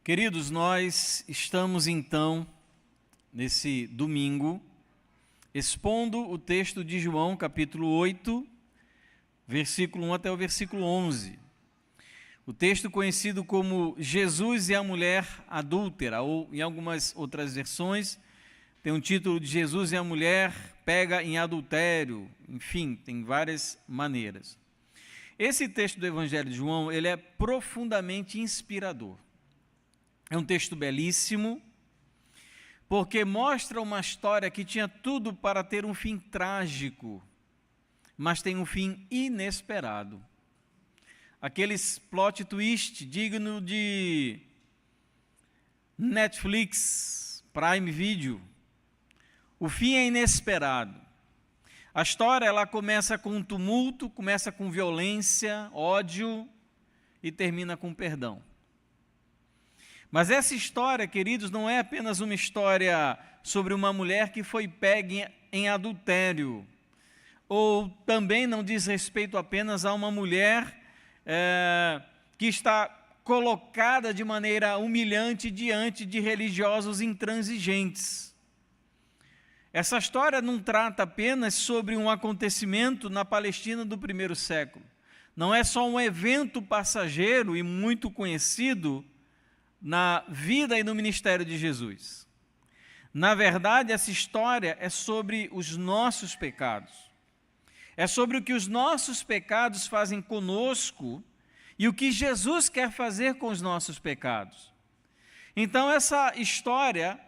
Queridos, nós estamos então, nesse domingo, expondo o texto de João, capítulo 8, versículo 1 até o versículo 11. O texto conhecido como Jesus e a mulher adúltera, ou em algumas outras versões, tem um título de Jesus e a mulher pega em adultério, enfim, tem várias maneiras. Esse texto do Evangelho de João, ele é profundamente inspirador. É um texto belíssimo, porque mostra uma história que tinha tudo para ter um fim trágico, mas tem um fim inesperado. Aqueles plot twist digno de Netflix, Prime Video. O fim é inesperado. A história ela começa com um tumulto, começa com violência, ódio e termina com perdão. Mas essa história, queridos, não é apenas uma história sobre uma mulher que foi pega em adultério, ou também não diz respeito apenas a uma mulher que está colocada de maneira humilhante diante de religiosos intransigentes. Essa história não trata apenas sobre um acontecimento na Palestina do primeiro século. Não é só um evento passageiro e muito conhecido na vida e no ministério de Jesus. Na verdade, essa história é sobre os nossos pecados. É sobre o que os nossos pecados fazem conosco e o que Jesus quer fazer com os nossos pecados. Então, essa história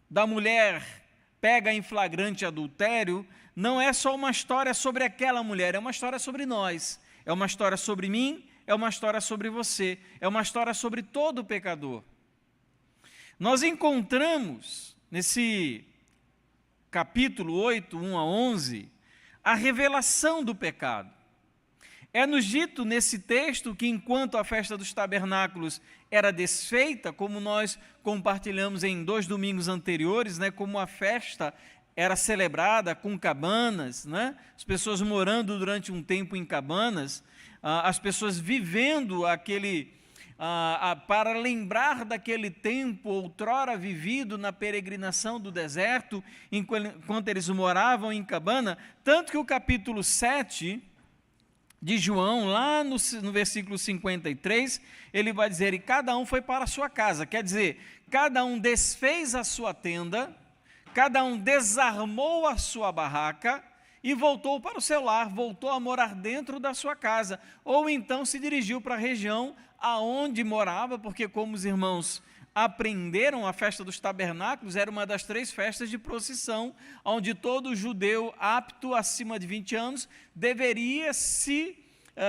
da mulher pega em flagrante adultério não é só uma história sobre aquela mulher, é uma história sobre nós, é uma história sobre mim, é uma história sobre você, é uma história sobre todo pecador. Nós encontramos nesse capítulo 8, 1 a 11, a revelação do pecado. É-nos dito nesse texto que enquanto a festa dos tabernáculos era desfeita, como nós compartilhamos em 2 domingos anteriores, como a festa era celebrada com cabanas, as pessoas morando durante um tempo em cabanas, as pessoas vivendo para lembrar daquele tempo outrora vivido na peregrinação do deserto, enquanto eles moravam em cabana, tanto que o capítulo 7 de João, lá no versículo 53, ele vai dizer, e cada um foi para a sua casa, quer dizer, cada um desfez a sua tenda, cada um desarmou a sua barraca, e voltou para o seu lar, voltou a morar dentro da sua casa, ou então se dirigiu para a região aonde morava, porque como os irmãos aprenderam, a festa dos tabernáculos era uma das 3 festas de procissão, onde todo judeu apto acima de 20 anos deveria se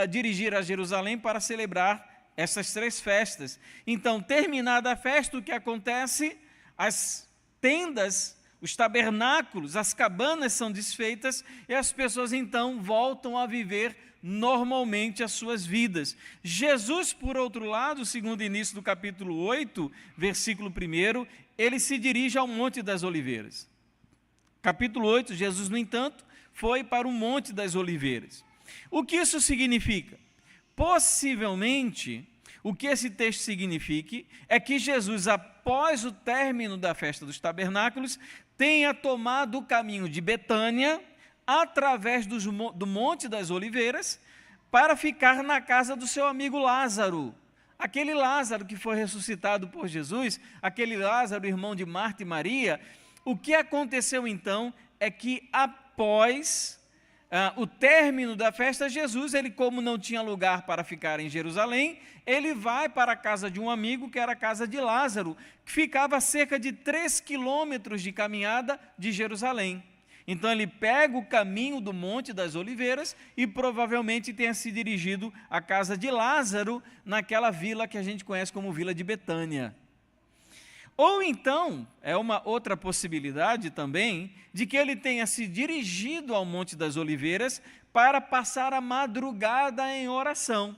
dirigir a Jerusalém para celebrar essas 3 festas. Então, terminada a festa, o que acontece? As tendas, os tabernáculos, as cabanas são desfeitas e as pessoas então voltam a viver normalmente as suas vidas. Jesus, por outro lado, segundo o início do capítulo 8, versículo 1, ele se dirige ao Monte das Oliveiras. Capítulo 8, Jesus, no entanto, foi para o Monte das Oliveiras. O que isso significa? Possivelmente, o que esse texto significa é que Jesus, após o término da festa dos tabernáculos, tenha tomado o caminho de Betânia, através do Monte das Oliveiras, para ficar na casa do seu amigo Lázaro. Aquele Lázaro que foi ressuscitado por Jesus, aquele Lázaro, irmão de Marta e Maria. O que aconteceu então é que após o término da festa, Jesus, ele como não tinha lugar para ficar em Jerusalém, ele vai para a casa de um amigo, que era a casa de Lázaro, que ficava a cerca de 3 quilômetros de caminhada de Jerusalém. Então ele pega o caminho do Monte das Oliveiras e provavelmente tenha se dirigido à casa de Lázaro, naquela vila que a gente conhece como Vila de Betânia. Ou então, é uma outra possibilidade também, de que ele tenha se dirigido ao Monte das Oliveiras para passar a madrugada em oração.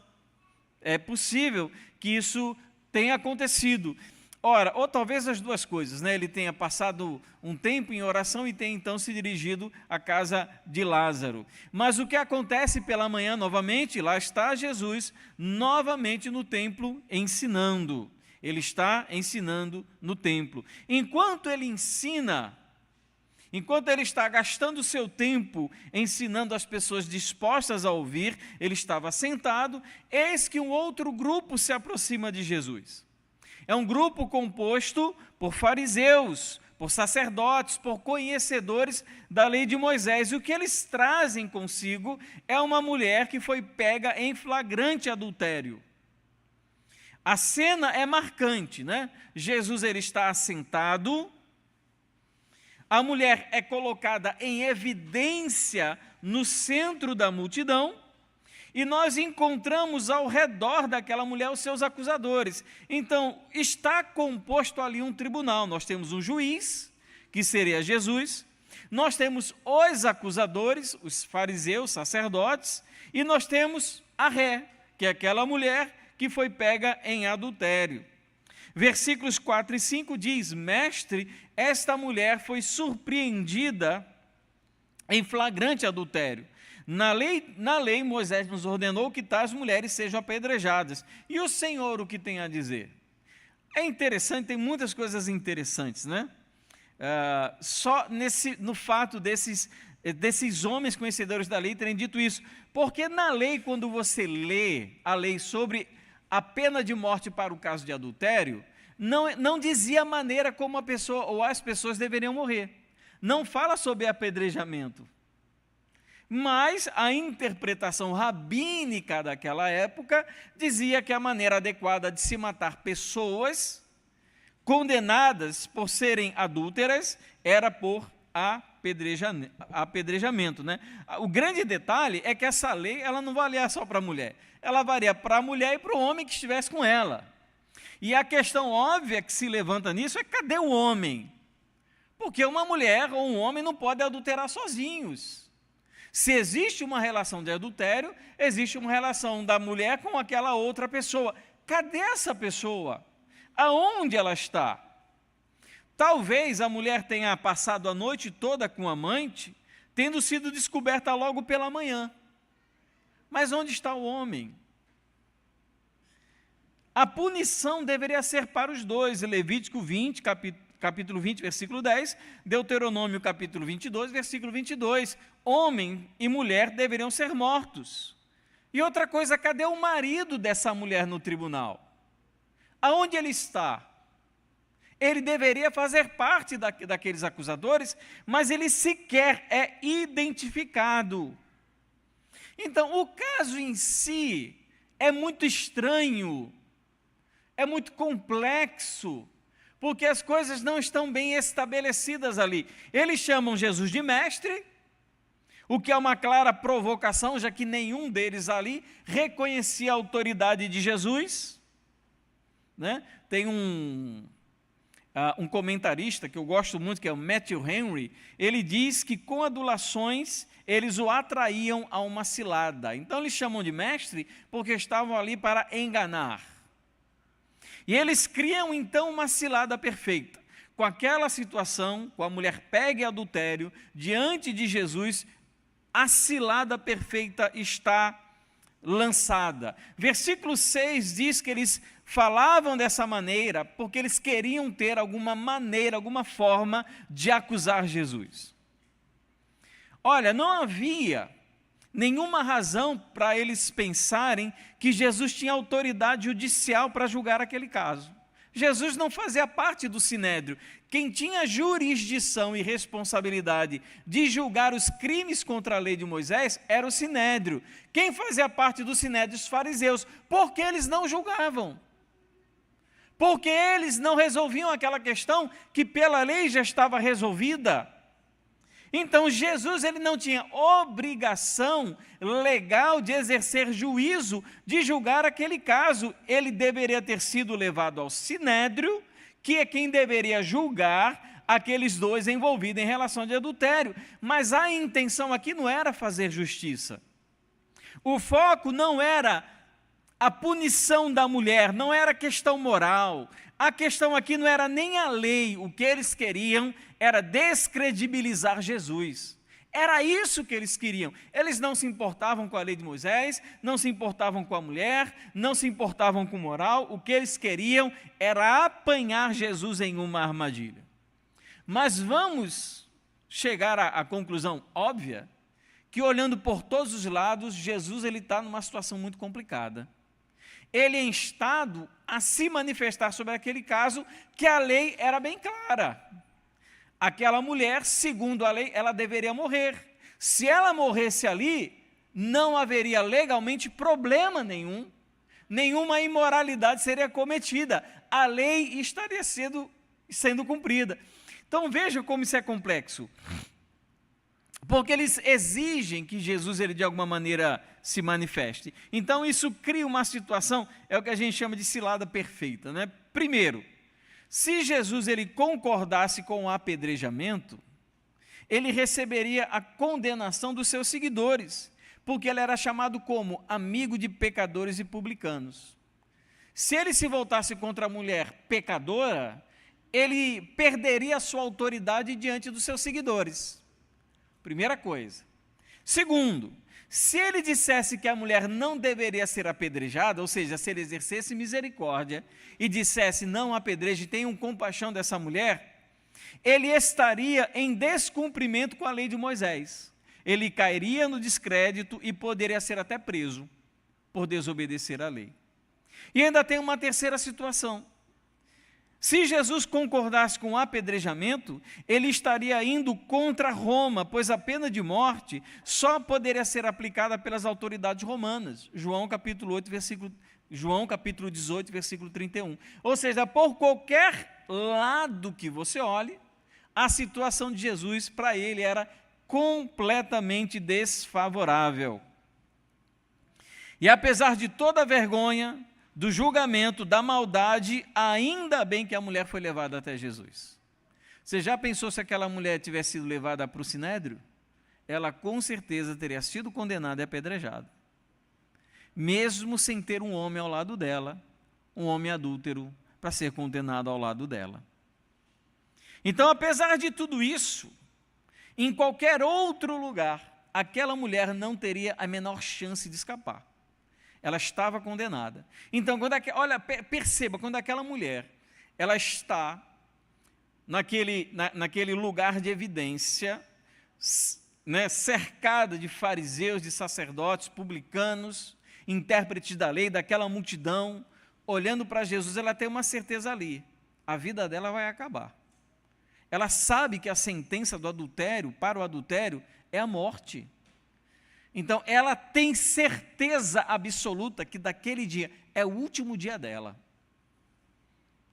É possível que isso tenha acontecido. Ora, ou talvez as duas coisas, ele tenha passado um tempo em oração e tenha então se dirigido à casa de Lázaro. Mas o que acontece pela manhã novamente, lá está Jesus, novamente no templo ensinando. Ele está ensinando no templo. Enquanto ele ensina, enquanto ele está gastando o seu tempo ensinando as pessoas dispostas a ouvir, ele estava sentado, eis que um outro grupo se aproxima de Jesus. É um grupo composto por fariseus, por sacerdotes, por conhecedores da lei de Moisés. E o que eles trazem consigo é uma mulher que foi pega em flagrante adultério. A cena é marcante, né? Jesus ele está assentado, a mulher é colocada em evidência no centro da multidão, e nós encontramos ao redor daquela mulher os seus acusadores. Então, está composto ali um tribunal. Nós temos um juiz, que seria Jesus, nós temos os acusadores, os fariseus, sacerdotes, e nós temos a ré, que é aquela mulher que foi pega em adultério. Versículos 4 e 5 diz: Mestre, esta mulher foi surpreendida em flagrante adultério. Na lei, Moisés nos ordenou que tais mulheres sejam apedrejadas. E o Senhor o que tem a dizer? É interessante, tem muitas coisas interessantes, né? Só no fato desses homens conhecedores da lei terem dito isso. Porque na lei, quando você lê a lei sobre a pena de morte para o caso de adultério, não dizia a maneira como a pessoa ou as pessoas deveriam morrer. Não fala sobre apedrejamento. Mas a interpretação rabínica daquela época dizia que a maneira adequada de se matar pessoas condenadas por serem adúlteras era por apedrejamento, né? O grande detalhe é que essa lei ela não valia só para a mulher, ela valia para a mulher e para o homem que estivesse com ela. E a questão óbvia que se levanta nisso é: cadê o homem? Porque uma mulher ou um homem não podem adulterar sozinhos. Se existe uma relação de adultério, existe uma relação da mulher com aquela outra pessoa. Cadê essa pessoa? Aonde ela está? Talvez a mulher tenha passado a noite toda com o amante, tendo sido descoberta logo pela manhã. Mas onde está o homem? A punição deveria ser para os dois. Levítico 20, capítulo 20, versículo 10, Deuteronômio capítulo 22, versículo 22, homem e mulher deveriam ser mortos. E outra coisa, cadê o marido dessa mulher no tribunal? Aonde ele está? Ele deveria fazer parte daqueles acusadores, mas ele sequer é identificado. Então, o caso em si é muito estranho, é muito complexo, porque as coisas não estão bem estabelecidas ali. Eles chamam Jesus de mestre, o que é uma clara provocação, já que nenhum deles ali reconhecia a autoridade de Jesus, né? Tem um comentarista que eu gosto muito, que é o Matthew Henry, ele diz que com adulações eles o atraíam a uma cilada. Então eles chamam de mestre porque estavam ali para enganar. E eles criam então uma cilada perfeita. Com aquela situação, com a mulher pega em adultério, diante de Jesus, a cilada perfeita está lançada. Versículo 6 diz que eles falavam dessa maneira porque eles queriam ter alguma maneira, alguma forma de acusar Jesus. Olha, não havia nenhuma razão para eles pensarem que Jesus tinha autoridade judicial para julgar aquele caso. Jesus não fazia parte do Sinédrio. Quem tinha jurisdição e responsabilidade de julgar os crimes contra a lei de Moisés era o Sinédrio. Quem fazia parte do Sinédrio? Os fariseus. Porque eles não julgavam. Porque eles não resolviam aquela questão que pela lei já estava resolvida. Então Jesus ele não tinha obrigação legal de exercer juízo, de julgar aquele caso. Ele deveria ter sido levado ao Sinédrio, que é quem deveria julgar aqueles dois envolvidos em relação de adultério. Mas a intenção aqui não era fazer justiça. O foco não era a punição da mulher, não era questão moral. A questão aqui não era nem a lei, o que eles queriam era descredibilizar Jesus. Era isso que eles queriam. Eles não se importavam com a lei de Moisés, não se importavam com a mulher, não se importavam com moral. O que eles queriam era apanhar Jesus em uma armadilha. Mas vamos chegar à conclusão óbvia que, olhando por todos os lados, Jesus está numa situação muito complicada. Ele é instado a se manifestar sobre aquele caso que a lei era bem clara. Aquela mulher, segundo a lei, ela deveria morrer. Se ela morresse ali, não haveria legalmente problema nenhum, nenhuma imoralidade seria cometida. A lei estaria sendo cumprida. Então veja como isso é complexo. Porque eles exigem que Jesus, ele de alguma maneira se manifeste. Então isso cria uma situação, é o que a gente chama de cilada perfeita, né? Primeiro, se Jesus ele concordasse com o apedrejamento, ele receberia a condenação dos seus seguidores, porque ele era chamado como amigo de pecadores e publicanos. Se ele se voltasse contra a mulher pecadora, ele perderia a sua autoridade diante dos seus seguidores. Primeira coisa. Segundo, se ele dissesse que a mulher não deveria ser apedrejada, ou seja, se ele exercesse misericórdia e dissesse não apedreje, tenham compaixão dessa mulher, ele estaria em descumprimento com a lei de Moisés. Ele cairia no descrédito e poderia ser até preso por desobedecer à lei. E ainda tem uma terceira situação. Se Jesus concordasse com o apedrejamento, ele estaria indo contra Roma, pois a pena de morte só poderia ser aplicada pelas autoridades romanas. João capítulo 18, versículo 31. Ou seja, por qualquer lado que você olhe, a situação de Jesus para ele era completamente desfavorável. E apesar de toda a vergonha, do julgamento, da maldade, ainda bem que a mulher foi levada até Jesus. Você já pensou se aquela mulher tivesse sido levada para o sinédrio? Ela com certeza teria sido condenada e apedrejada. Mesmo sem ter um homem ao lado dela, um homem adúltero, para ser condenado ao lado dela. Então, apesar de tudo isso, em qualquer outro lugar, aquela mulher não teria a menor chance de escapar. Ela estava condenada. Então, perceba, quando aquela mulher, ela está naquele lugar de evidência, né, cercada de fariseus, de sacerdotes, publicanos, intérpretes da lei, daquela multidão, olhando para Jesus, ela tem uma certeza ali, a vida dela vai acabar. Ela sabe que a sentença do adultério, para o adultério, é a morte. Então, ela tem certeza absoluta que daquele dia é o último dia dela.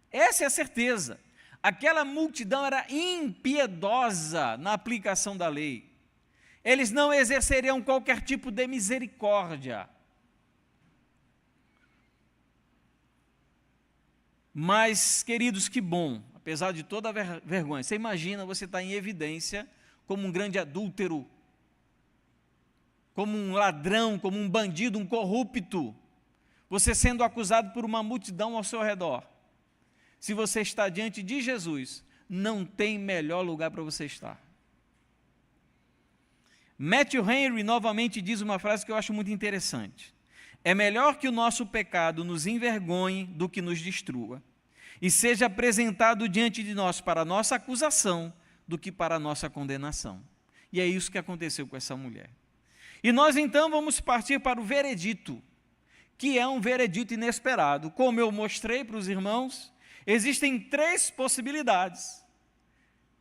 Essa é a certeza. Aquela multidão era impiedosa na aplicação da lei. Eles não exerceriam qualquer tipo de misericórdia. Mas, queridos, que bom, apesar de toda a vergonha, você imagina você estar em evidência como um grande adúltero, como um ladrão, como um bandido, um corrupto, você sendo acusado por uma multidão ao seu redor. Se você está diante de Jesus, não tem melhor lugar para você estar. Matthew Henry novamente diz uma frase que eu acho muito interessante. É melhor que o nosso pecado nos envergonhe do que nos destrua, e seja apresentado diante de nós para a nossa acusação do que para a nossa condenação. E é isso que aconteceu com essa mulher. E nós então vamos partir para o veredito, que é um veredito inesperado. Como eu mostrei para os irmãos, existem 3 possibilidades,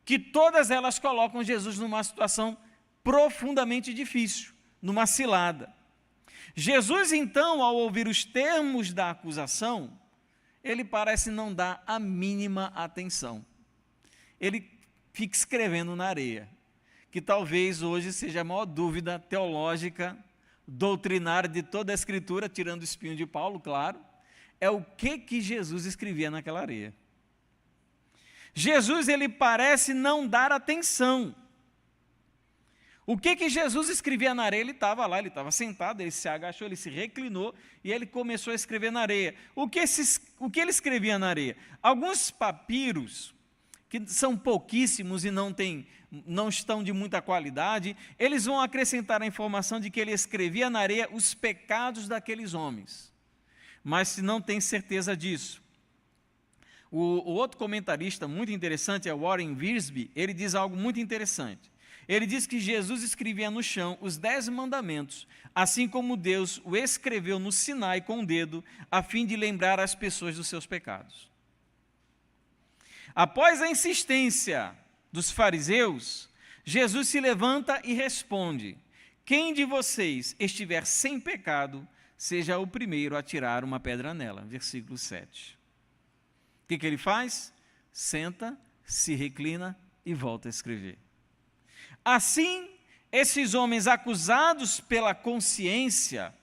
que todas elas colocam Jesus numa situação profundamente difícil, numa cilada. Jesus então, ao ouvir os termos da acusação, ele parece não dar a mínima atenção. Ele fica escrevendo na areia, que talvez hoje seja a maior dúvida teológica, doutrinária de toda a Escritura, tirando o espinho de Paulo, claro, é o que Jesus escrevia naquela areia. Jesus, ele parece não dar atenção. O que Jesus escrevia na areia? Ele estava lá, ele estava sentado, ele se agachou, ele se reclinou e ele começou a escrever na areia. O que ele escrevia na areia? Alguns papiros, que são pouquíssimos e não estão de muita qualidade, eles vão acrescentar a informação de que ele escrevia na areia os pecados daqueles homens. Mas se não tem certeza disso. O outro comentarista muito interessante é Warren Wiersbe, ele diz algo muito interessante. Ele diz que Jesus escrevia no chão os 10 mandamentos, assim como Deus o escreveu no Sinai com o dedo, a fim de lembrar as pessoas dos seus pecados. Após a insistência dos fariseus, Jesus se levanta e responde: quem de vocês estiver sem pecado, seja o primeiro a tirar uma pedra nela. Versículo 7. O que ele faz? Senta, se reclina e volta a escrever. Assim, esses homens acusados pela consciência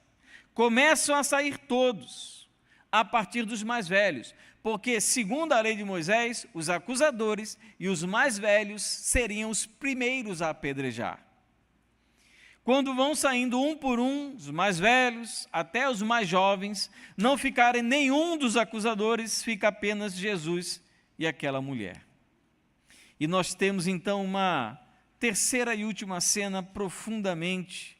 começam a sair todos, a partir dos mais velhos, porque, segundo a lei de Moisés, os acusadores e os mais velhos seriam os primeiros a apedrejar. Quando vão saindo um por um, os mais velhos, até os mais jovens, não ficarem nenhum dos acusadores, fica apenas Jesus e aquela mulher. E nós temos então uma terceira e última cena profundamente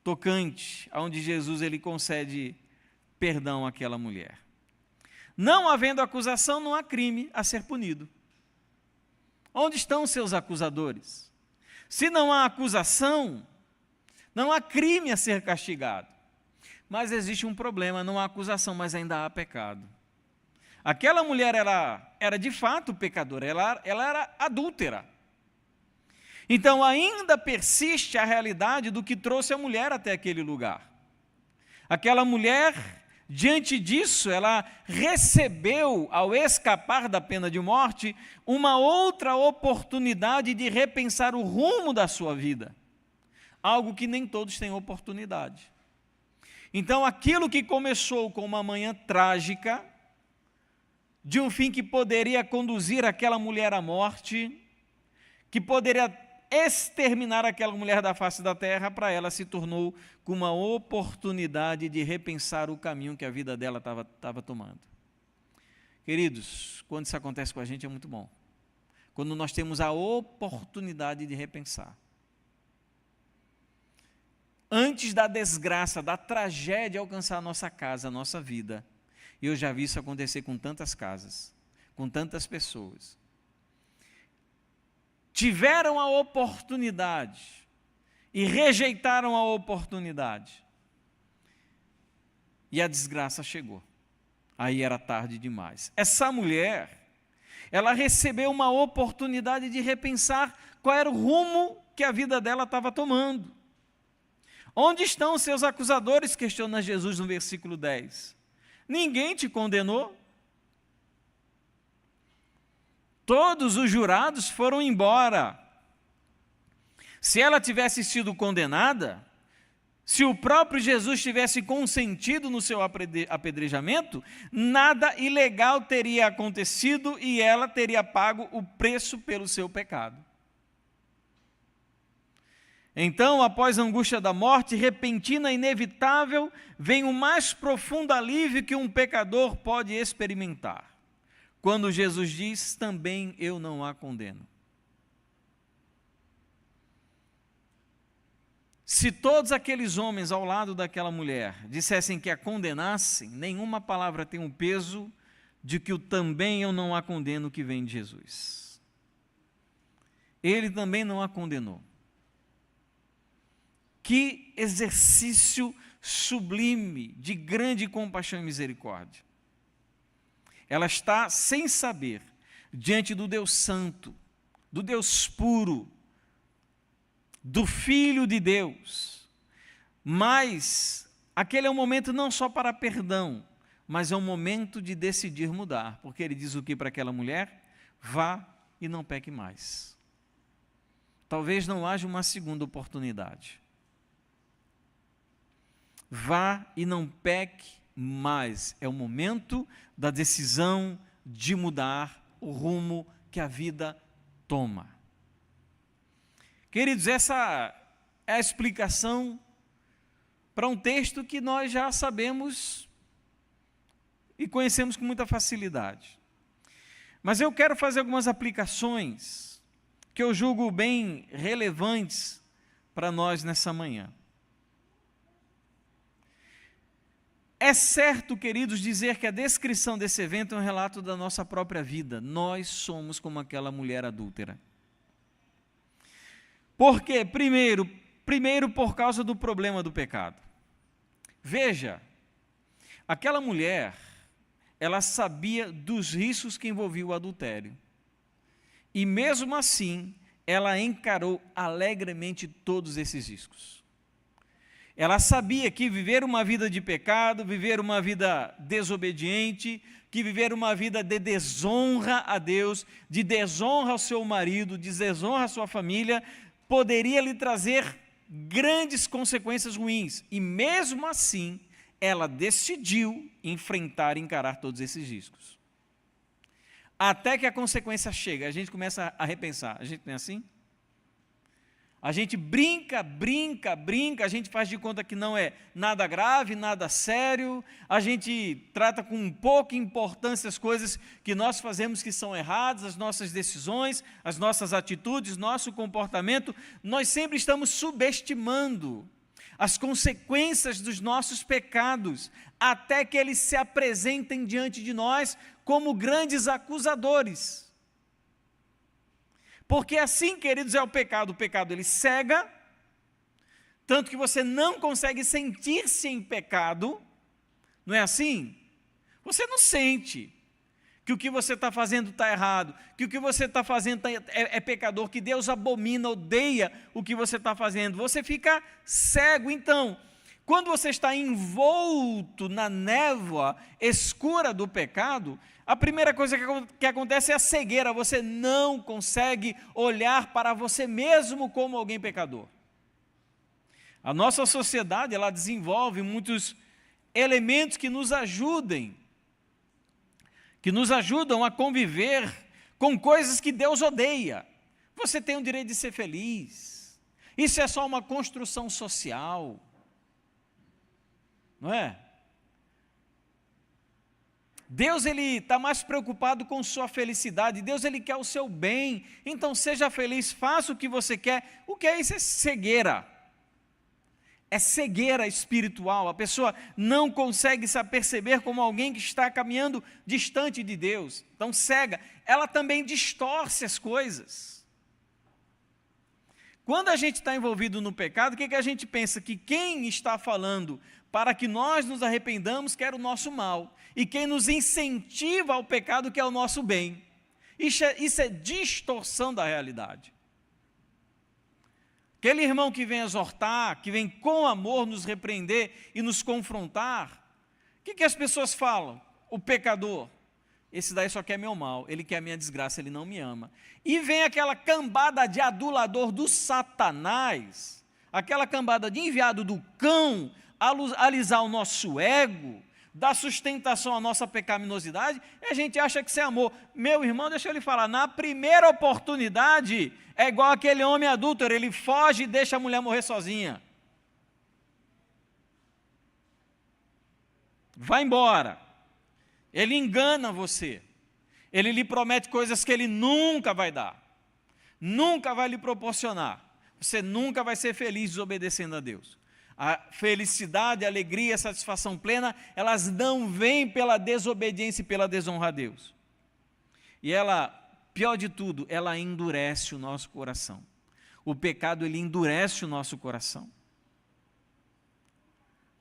tocante, onde Jesus ele concede perdão àquela mulher. Não havendo acusação, não há crime a ser punido. Onde estão os seus acusadores? Se não há acusação, não há crime a ser castigado. Mas existe um problema, não há acusação, mas ainda há pecado. Aquela mulher era de fato pecadora, ela era adúltera. Então ainda persiste a realidade do que trouxe a mulher até aquele lugar. Aquela mulher, diante disso, ela recebeu, ao escapar da pena de morte, uma outra oportunidade de repensar o rumo da sua vida. Algo que nem todos têm oportunidade. Então, aquilo que começou com uma manhã trágica, de um fim que poderia conduzir aquela mulher à morte, que poderia exterminar aquela mulher da face da terra, para ela se tornou com uma oportunidade de repensar o caminho que a vida dela estava tomando. Queridos, quando isso acontece com a gente é muito bom. Quando nós temos a oportunidade de repensar. Antes da desgraça, da tragédia alcançar a nossa casa, a nossa vida. E eu já vi isso acontecer com tantas casas, com tantas pessoas. Tiveram a oportunidade e rejeitaram a oportunidade. E a desgraça chegou. Aí era tarde demais. Essa mulher, ela recebeu uma oportunidade de repensar qual era o rumo que a vida dela estava tomando. Onde estão os seus acusadores? Questiona Jesus no versículo 10. Ninguém te condenou? Todos os jurados foram embora. Se ela tivesse sido condenada, se o próprio Jesus tivesse consentido no seu apedrejamento, nada ilegal teria acontecido e ela teria pago o preço pelo seu pecado. Então, após a angústia da morte, repentina e inevitável, vem o mais profundo alívio que um pecador pode experimentar. Quando Jesus diz, também eu não a condeno. Se todos aqueles homens ao lado daquela mulher dissessem que a condenassem, nenhuma palavra tem o peso de que o também eu não a condeno que vem de Jesus. Ele também não a condenou. Que exercício sublime de grande compaixão e misericórdia. Ela está sem saber, diante do Deus Santo, do Deus puro, do Filho de Deus. Mas aquele é um momento não só para perdão, mas é um momento de decidir mudar. Porque ele diz o que para aquela mulher? Vá e não peque mais. Talvez não haja uma segunda oportunidade. Vá e não peque mais. É o momento da decisão de mudar o rumo que a vida toma. Queridos, essa é a explicação para um texto que nós já sabemos e conhecemos com muita facilidade. Mas eu quero fazer algumas aplicações que eu julgo bem relevantes para nós nessa manhã. É certo, queridos, dizer que a descrição desse evento é um relato da nossa própria vida. Nós somos como aquela mulher adúltera. Por quê? Primeiro por causa do problema do pecado. Veja, aquela mulher, ela sabia dos riscos que envolviam o adultério. E mesmo assim, ela encarou alegremente todos esses riscos. Ela sabia que viver uma vida de pecado, viver uma vida desobediente, que viver uma vida de desonra a Deus, de desonra ao seu marido, de desonra à sua família, poderia lhe trazer grandes consequências ruins. E mesmo assim, ela decidiu enfrentar e encarar todos esses riscos. Até que a consequência chega, a gente começa a repensar. A gente não é assim? A gente brinca, a gente faz de conta que não é nada grave, nada sério, a gente trata com pouca importância as coisas que nós fazemos que são erradas, as nossas decisões, as nossas atitudes, nosso comportamento, nós sempre estamos subestimando as consequências dos nossos pecados, até que eles se apresentem diante de nós como grandes acusadores. Porque assim, queridos, é o pecado ele cega, tanto que você não consegue sentir-se em pecado, não é assim? Você não sente que o que você está fazendo está errado, que o que você está fazendo é pecador, que Deus abomina, odeia o que você está fazendo, você fica cego. Então, quando você está envolto na névoa escura do pecado, a primeira coisa que acontece é a cegueira, você não consegue olhar para você mesmo como alguém pecador. A nossa sociedade, ela desenvolve muitos elementos que nos ajudam a conviver com coisas que Deus odeia. Você tem o direito de ser feliz, isso é só uma construção social, não é? Deus, ele está mais preocupado com sua felicidade, Deus, ele quer o seu bem, então seja feliz, faça o que você quer. O que é isso? É cegueira espiritual, a pessoa não consegue se aperceber como alguém que está caminhando distante de Deus, então cega, ela também distorce as coisas. Quando a gente está envolvido no pecado, o que a gente pensa? Que quem está falando para que nós nos arrependamos quer o nosso mal, e quem nos incentiva ao pecado quer o nosso bem. Isso é distorção da realidade. Aquele irmão que vem exortar, que vem com amor nos repreender e nos confrontar, o que as pessoas falam? O pecador, esse daí só quer meu mal, ele quer a minha desgraça, ele não me ama. E vem aquela cambada de adulador do Satanás, aquela cambada de enviado do cão, alisar o nosso ego, dar sustentação à nossa pecaminosidade, e a gente acha que isso é amor. Meu irmão, deixa eu lhe falar, na primeira oportunidade, é igual aquele homem adúltero, ele foge e deixa a mulher morrer sozinha. Vai embora. Ele engana você. Ele lhe promete coisas que ele nunca vai dar. Nunca vai lhe proporcionar. Você nunca vai ser feliz desobedecendo a Deus. A felicidade, a alegria, a satisfação plena, elas não vêm pela desobediência e pela desonra a Deus. E ela, pior de tudo, ela endurece o nosso coração. O pecado, ele endurece o nosso coração.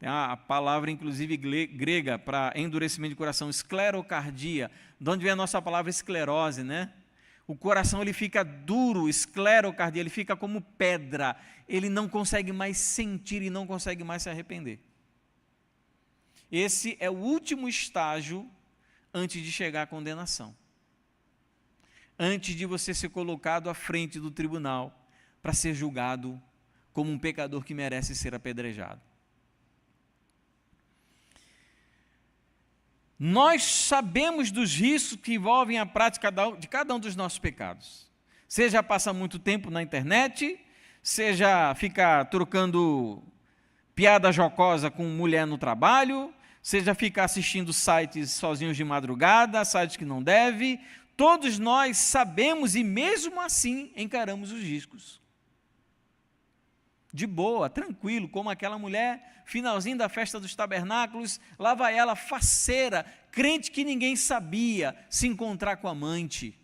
Tem a palavra, inclusive, grega para endurecimento de coração, esclerocardia, de onde vem a nossa palavra esclerose, né? O coração, ele fica duro, esclerocardia, ele fica como pedra, ele não consegue mais sentir e não consegue mais se arrepender. Esse é o último estágio antes de chegar à condenação. Antes de você ser colocado à frente do tribunal para ser julgado como um pecador que merece ser apedrejado. Nós sabemos dos riscos que envolvem a prática de cada um dos nossos pecados. Seja passar muito tempo na internet, seja ficar trocando piada jocosa com mulher no trabalho, seja ficar assistindo sites sozinhos de madrugada, sites que não deve, todos nós sabemos e mesmo assim encaramos os riscos. De boa, tranquilo, como aquela mulher, finalzinho da festa dos tabernáculos, lá vai ela, faceira, crente que ninguém sabia, se encontrar com a amante.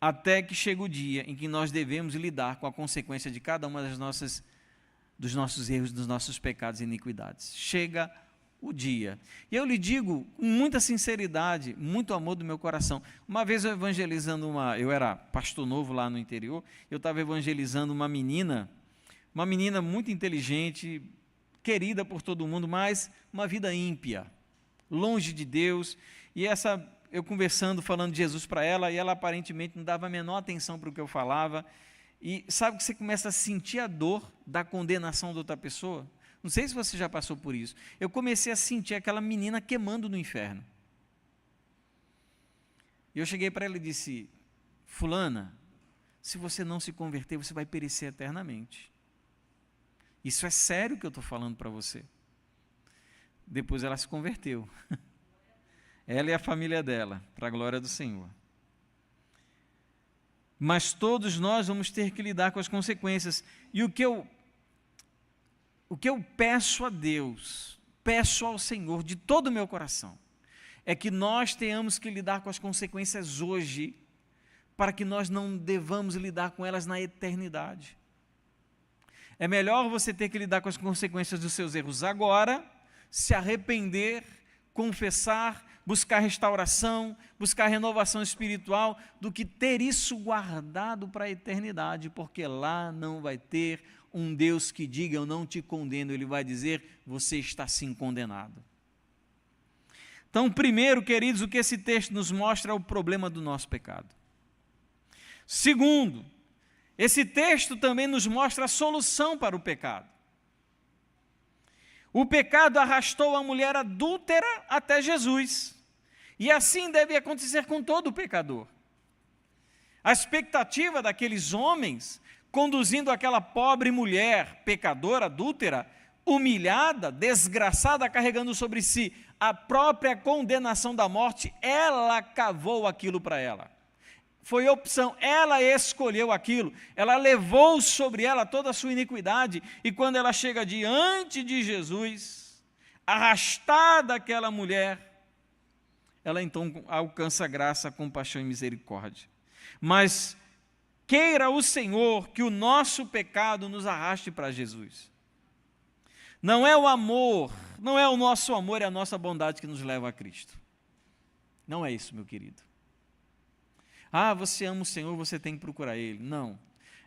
Até que chega o dia em que nós devemos lidar com a consequência de cada uma dos nossos erros, dos nossos pecados e iniquidades. Chega o dia. E eu lhe digo com muita sinceridade, muito amor do meu coração. Uma vez eu era pastor novo lá no interior, eu estava evangelizando uma menina muito inteligente, querida por todo mundo, mas uma vida ímpia, longe de Deus, e eu conversando, falando de Jesus para ela, e ela aparentemente não dava a menor atenção para o que eu falava, e sabe que você começa a sentir a dor da condenação de outra pessoa? Não sei se você já passou por isso. Eu comecei a sentir aquela menina queimando no inferno. E eu cheguei para ela e disse: fulana, se você não se converter, você vai perecer eternamente. Isso é sério que eu estou falando para você. Depois ela se converteu. Ela e a família dela, para a glória do Senhor. Mas todos nós vamos ter que lidar com as consequências. E o que eu peço a Deus, peço ao Senhor de todo o meu coração, é que nós tenhamos que lidar com as consequências hoje, para que nós não devamos lidar com elas na eternidade. É melhor você ter que lidar com as consequências dos seus erros agora, se arrepender, confessar, buscar restauração, buscar renovação espiritual, do que ter isso guardado para a eternidade, porque lá não vai ter um Deus que diga: eu não te condeno. Ele vai dizer: você está sim condenado. Então, primeiro, queridos, o que esse texto nos mostra é o problema do nosso pecado. Segundo, esse texto também nos mostra a solução para o pecado. O pecado arrastou a mulher adúltera até Jesus, e assim deve acontecer com todo pecador. A expectativa daqueles homens conduzindo aquela pobre mulher, pecadora, adúltera, humilhada, desgraçada, carregando sobre si a própria condenação da morte, ela cavou aquilo para ela. Foi opção, ela escolheu aquilo, ela levou sobre ela toda a sua iniquidade, e quando ela chega diante de Jesus, arrastada aquela mulher, ela então alcança graça, compaixão e misericórdia. Mas queira o Senhor que o nosso pecado nos arraste para Jesus. Não é o amor, não é o nosso amor, é a nossa bondade que nos leva a Cristo. Não é isso, meu querido. Ah, você ama o Senhor, você tem que procurar Ele. Não.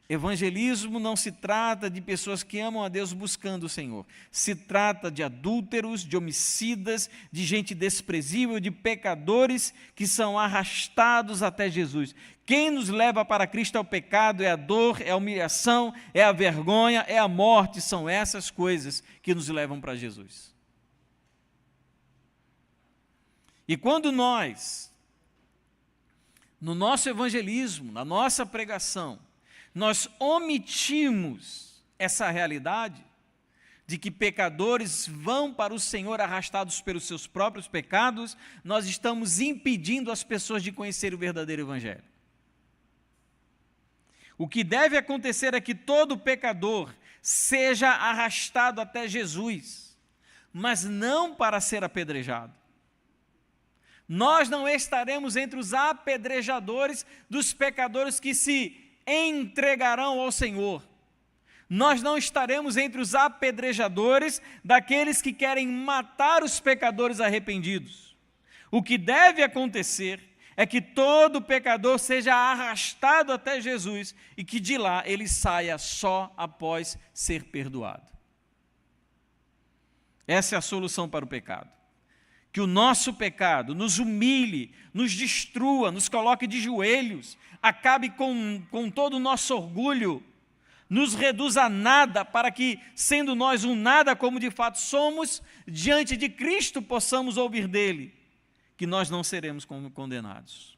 Evangelismo não se trata de pessoas que amam a Deus buscando o Senhor. Se trata de adúlteros, de homicidas, de gente desprezível, de pecadores que são arrastados até Jesus. Quem nos leva para Cristo é o pecado, é a dor, é a humilhação, é a vergonha, é a morte. São essas coisas que nos levam para Jesus. E quando nós, no nosso evangelismo, na nossa pregação, nós omitimos essa realidade de que pecadores vão para o Senhor arrastados pelos seus próprios pecados, nós estamos impedindo as pessoas de conhecer o verdadeiro Evangelho. O que deve acontecer é que todo pecador seja arrastado até Jesus, mas não para ser apedrejado. Nós não estaremos entre os apedrejadores dos pecadores que se entregarão ao Senhor. Nós não estaremos entre os apedrejadores daqueles que querem matar os pecadores arrependidos. O que deve acontecer é que todo pecador seja arrastado até Jesus e que de lá ele saia só após ser perdoado. Essa é a solução para o pecado. Que o nosso pecado nos humilhe, nos destrua, nos coloque de joelhos, acabe com todo o nosso orgulho, nos reduza a nada, para que, sendo nós um nada como de fato somos, diante de Cristo possamos ouvir dele, que nós não seremos condenados.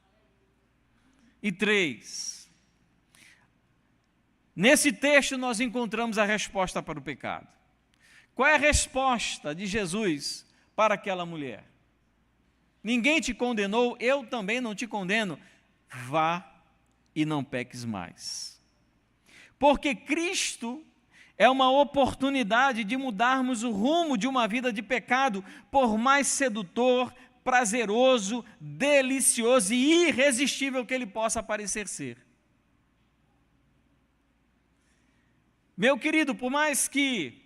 E 3, nesse texto nós encontramos a resposta para o pecado. Qual é a resposta de Jesus para aquela mulher? Ninguém te condenou, eu também não te condeno. Vá e não peques mais. Porque Cristo é uma oportunidade de mudarmos o rumo de uma vida de pecado, por mais sedutor, prazeroso, delicioso e irresistível que ele possa parecer ser. Meu querido, por mais que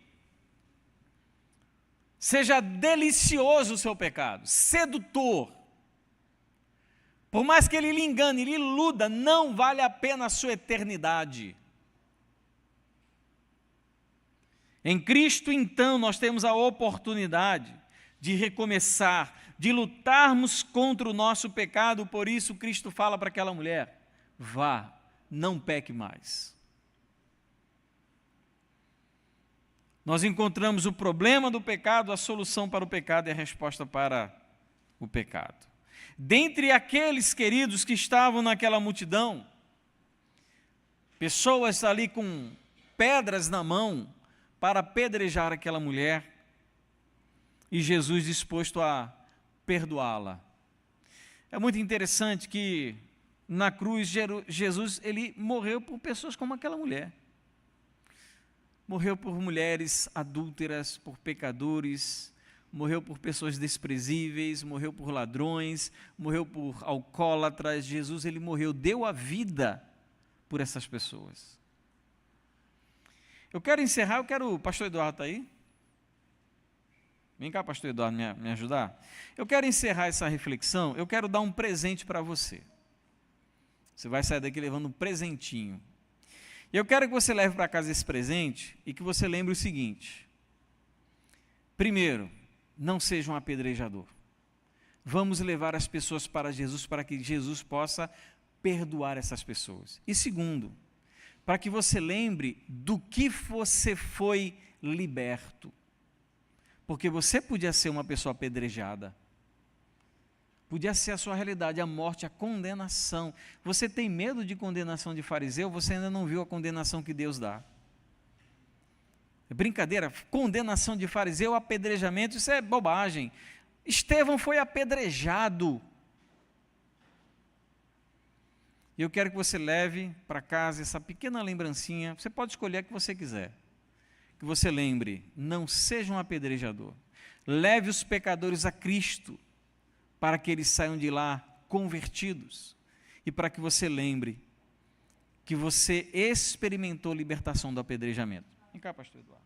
seja delicioso o seu pecado, sedutor, por mais que ele lhe engane, lhe iluda, não vale a pena a sua eternidade. Em Cristo, então, nós temos a oportunidade de recomeçar, de lutarmos contra o nosso pecado. Por isso Cristo fala para aquela mulher: vá, não peque mais. Nós encontramos o problema do pecado, a solução para o pecado e a resposta para o pecado. Dentre aqueles queridos que estavam naquela multidão, pessoas ali com pedras na mão para apedrejar aquela mulher, e Jesus disposto a perdoá-la. É muito interessante que na cruz Jesus ele morreu por pessoas como aquela mulher. Morreu por mulheres adúlteras, por pecadores, morreu por pessoas desprezíveis, morreu por ladrões, morreu por alcoólatras. Jesus, ele morreu, deu a vida por essas pessoas. Eu quero encerrar, o pastor Eduardo está aí? Vem cá, pastor Eduardo, me ajudar. Eu quero encerrar essa reflexão, eu quero dar um presente para você. Você vai sair daqui levando um presentinho. E eu quero que você leve para casa esse presente e que você lembre o seguinte: primeiro, não seja um apedrejador. Vamos levar as pessoas para Jesus, para que Jesus possa perdoar essas pessoas. E segundo, para que você lembre do que você foi liberto. Porque você podia ser uma pessoa apedrejada. Podia ser a sua realidade, a morte, a condenação. Você tem medo de condenação de fariseu? Você ainda não viu a condenação que Deus dá. É brincadeira, condenação de fariseu, apedrejamento, isso é bobagem. Estevão foi apedrejado. E eu quero que você leve para casa essa pequena lembrancinha, você pode escolher a que você quiser. Que você lembre, não seja um apedrejador. Leve os pecadores a Cristo, para que eles saiam de lá convertidos. E para que você lembre que você experimentou libertação do apedrejamento. Vem cá, pastor Eduardo.